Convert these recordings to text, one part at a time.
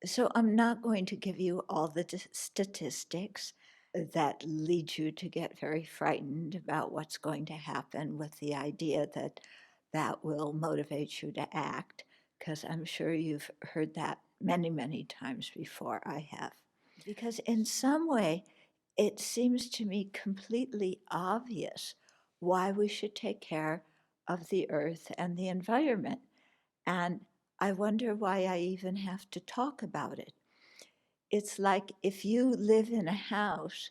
So I'm not going to give you all the statistics that lead you to get very frightened about what's going to happen with the idea that that will motivate you to act, because I'm sure you've heard that many, many times before. I have. Because in some way, it seems to me completely obvious why we should take care of the earth and the environment. And I wonder why I even have to talk about it. It's like if you live in a house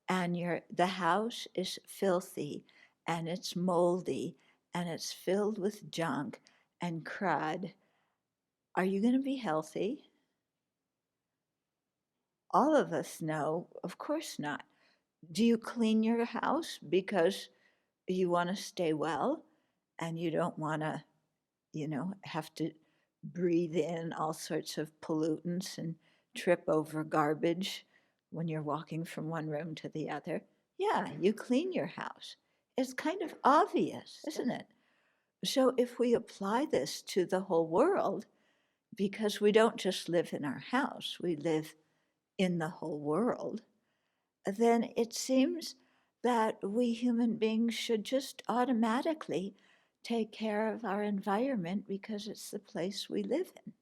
and the house is filthy and it's moldy and it's filled with junk and crud, are you going to be healthy? All of us know, of course not. Do you clean your house because you want to stay well and you don't want to, have to breathe in all sorts of pollutants and trip over garbage when you're walking from one room to the other? Yeah, you clean your house. It's kind of obvious, isn't it? So if we apply this to the whole world, because we don't just live in our house, we live in the whole world, then it seems that we human beings should just automatically take care of our environment because it's the place we live in.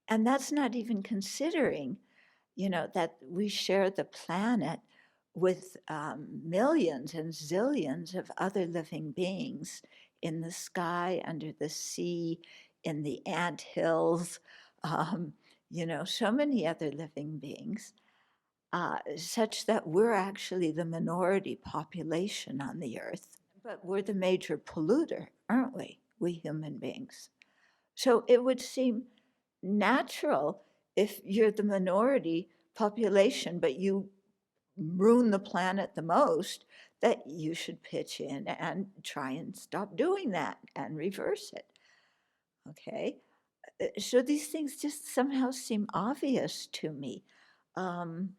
And that's not even considering, that we share the planet with millions and zillions of other living beings in the sky, under the sea, in the ant hills, so many other living beings, such that we're actually the minority population on the earth. But we're the major polluter, aren't we? We human beings. So it would seem natural, if you're the minority population, but you ruin the planet the most, that you should pitch in and try and stop doing that and reverse it. Okay? So these things just somehow seem obvious to me. Um,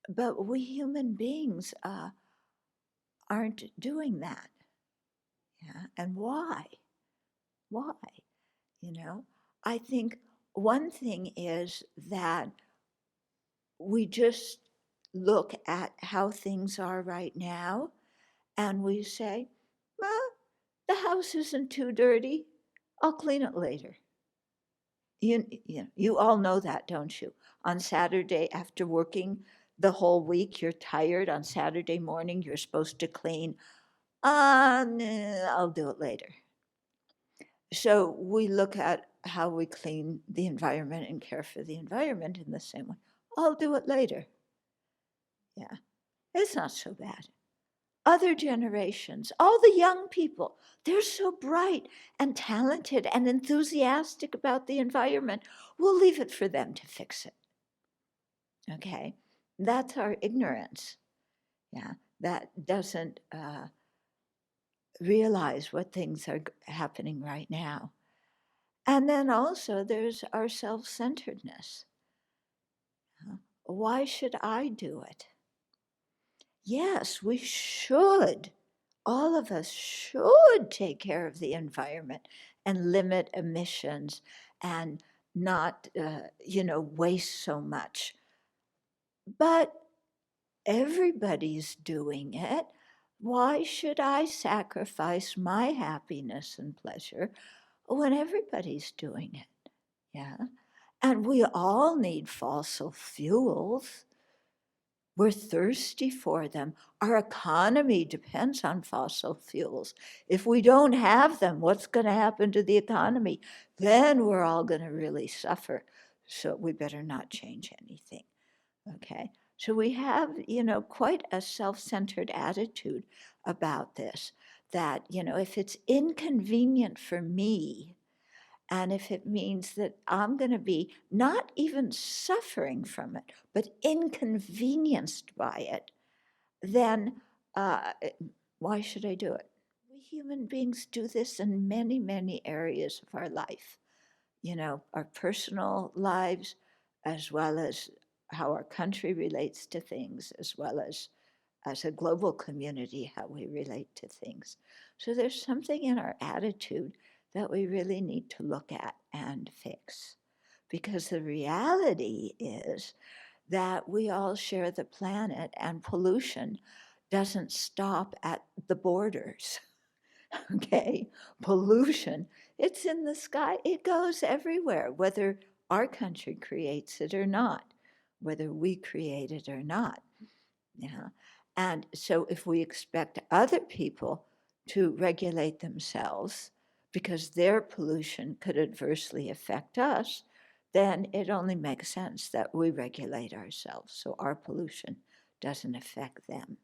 but we human beings aren't doing that. Yeah? And why? Why? You know, I think one thing is that we just look at how things are right now and we say, well, the house isn't too dirty. I'll clean it later. You all know that, don't you? On Saturday, after working the whole week, you're tired. On Saturday morning, you're supposed to clean. Nah, I'll do it later. So we look at how we clean the environment and care for the environment in the same way. I'll do it later. Yeah, it's not so bad. Other generations, all the young people, they're so bright and talented and enthusiastic about the environment. We'll leave it for them to fix it. Okay, that's our ignorance. Yeah, that doesn't realize what things are happening right now. And then also there's our self-centeredness. Why should I do it? Yes, we should. All of us should take care of the environment and limit emissions and not, waste so much. But everybody's doing it. Why should I sacrifice my happiness and pleasure when everybody's doing it? Yeah. And we all need fossil fuels. We're thirsty for them. Our economy depends on fossil fuels. If we don't have them, what's going to happen to the economy? Then we're all going to really suffer. So we better not change anything. Okay? So we have, quite a self-centered attitude about this, that, if it's inconvenient for me, and if it means that I'm going to be not even suffering from it, but inconvenienced by it, then uh, why should I do it? We human beings do this in many, many areas of our life, our personal lives, as well as how our country relates to things, as well as a global community, how we relate to things. So there's something in our attitude that we really need to look at and fix. because the reality is that we all share the planet and pollution doesn't stop at the borders. Okay, pollution, it's in the sky, it goes everywhere, whether our country creates it or not, whether we create it or not. Yeah. And so if we expect other people to regulate themselves because their pollution could adversely affect us, then it only makes sense that we regulate ourselves so our pollution doesn't affect them.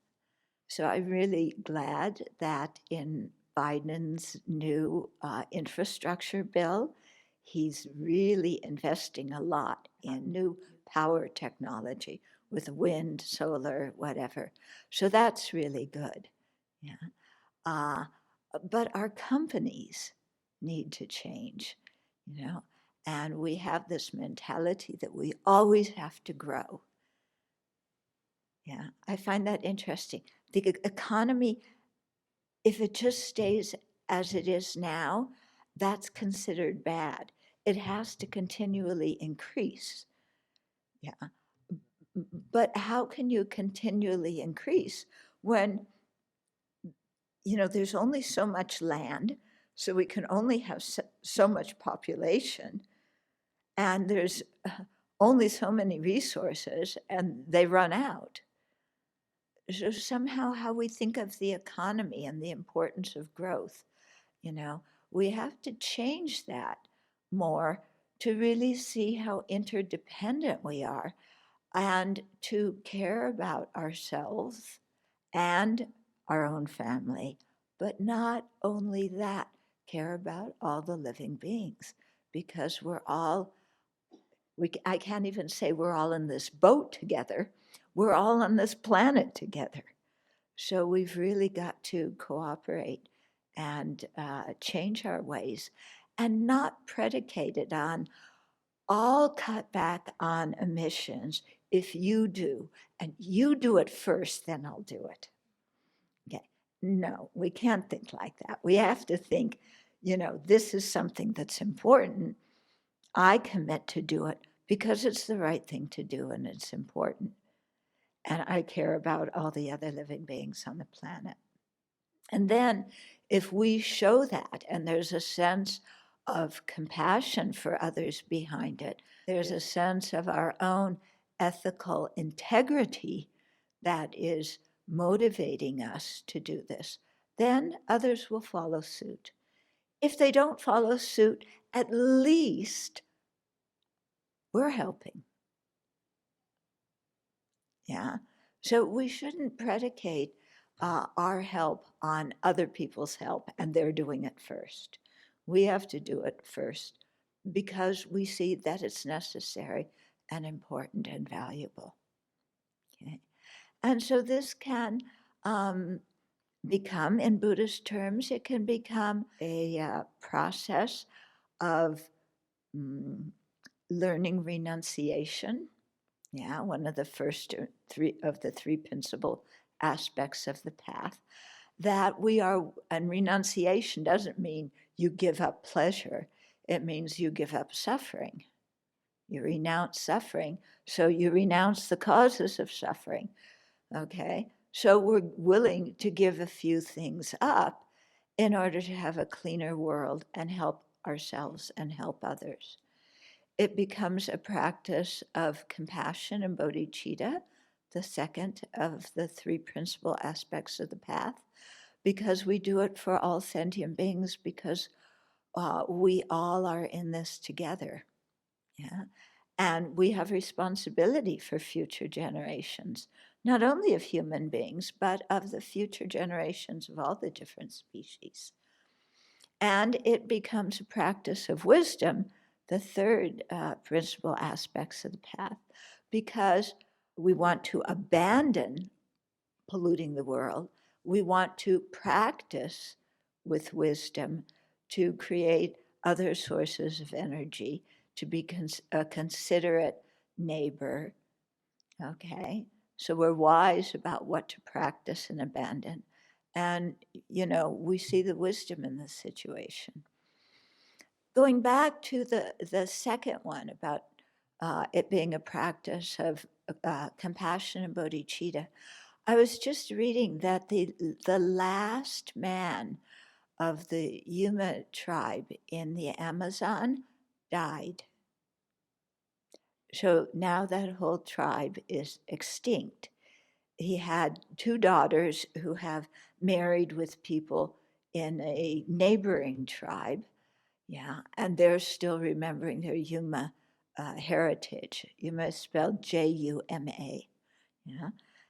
So I'm really glad that in Biden's new infrastructure bill, he's really investing a lot in new power technology with wind, solar, whatever. So that's really good. Yeah. Uh, but our companies need to change, you know, and we have this mentality that we always have to grow. Yeah, I find that interesting. The economy, if it just stays as it is now, that's considered bad. It has to continually increase. Yeah. But how can you continually increase when, there's only so much land, so we can only have so much population, and there's only so many resources, and they run out. So somehow how we think of the economy and the importance of growth, you know, we have to change that more to really see how interdependent we are and to care about ourselves and our own family, but not only that, care about all the living beings because I can't even say we're all in this boat together. We're all on this planet together. So we've really got to cooperate and change our ways and not predicate it on I'll cut back on emissions if you do, and you do it first, then I'll do it. Okay. No, we can't think like that. We have to think, this is something that's important. I commit to do it because it's the right thing to do and it's important. And I care about all the other living beings on the planet. And then if we show that and there's a sense of compassion for others behind it, there's a sense of our own ethical integrity that is motivating us to do this, then others will follow suit. If they don't follow suit, at least we're helping. Yeah. So we shouldn't predicate our help on other people's help and they're doing it first. We have to do it first because we see that it's necessary and important and valuable. Okay. And so this can become, in Buddhist terms, it can become a process of learning renunciation. Yeah, one of the first three of the three principal aspects of the path. That we are, and renunciation doesn't mean you give up pleasure, it means you give up suffering. You renounce suffering, so you renounce the causes of suffering. Okay, so we're willing to give a few things up in order to have a cleaner world and help ourselves and help others. It becomes a practice of compassion and bodhicitta, the second of the three principal aspects of the path, because we do it for all sentient beings, because we all are in this together. Yeah. And we have responsibility for future generations, not only of human beings, but of the future generations of all the different species. And it becomes a practice of wisdom, the third principal aspects of the path, because we want to abandon polluting the world. We want to practice with wisdom to create other sources of energy, to be a considerate neighbor. Okay, so we're wise about what to practice and abandon. And, we see the wisdom in this situation. going back to the second one about it being a practice of compassion and bodhicitta, I was just reading that the last man of the Yuma tribe in the Amazon died. So now that whole tribe is extinct. He had two daughters who have married with people in a neighboring tribe. Yeah, and they're still remembering their Yuma heritage. Yuma is spelled Juma. Yeah,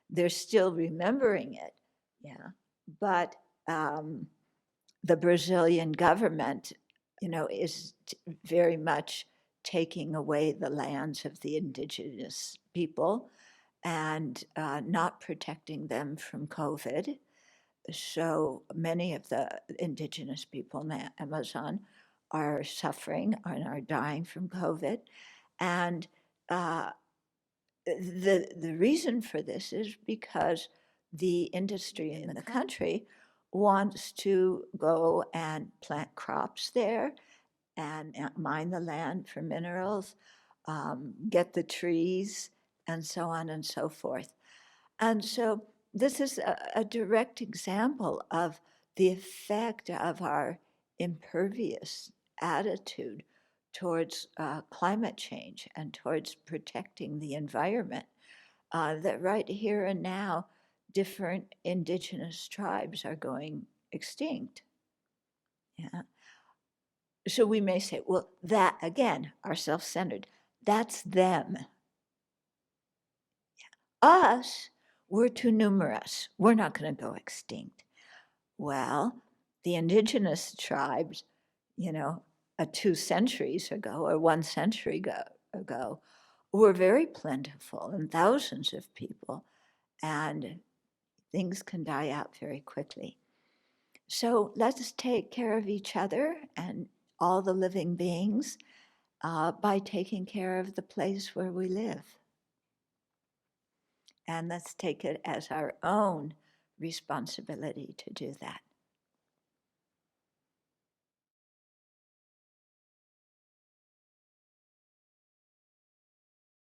they're still remembering it. Yeah, but the Brazilian government, is very much taking away the lands of the indigenous people and not protecting them from COVID. So many of the indigenous people in the Amazon are suffering and are dying from COVID. And uh, the reason for this is because the industry in the country wants to go and plant crops there and mine the land for minerals, get the trees, and so on and so forth. And so this is a direct example of the effect of our impervious attitude towards climate change and towards protecting the environment. That right here and now, different indigenous tribes are going extinct. Yeah. So we may say, well, that again, are self centered. That's them. Us, we're too numerous. We're not going to go extinct. Well, the indigenous tribes, 2 centuries ago or 1 century ago, were very plentiful and thousands of people, and things can die out very quickly. So let's take care of each other and all the living beings by taking care of the place where we live. And let's take it as our own responsibility to do that.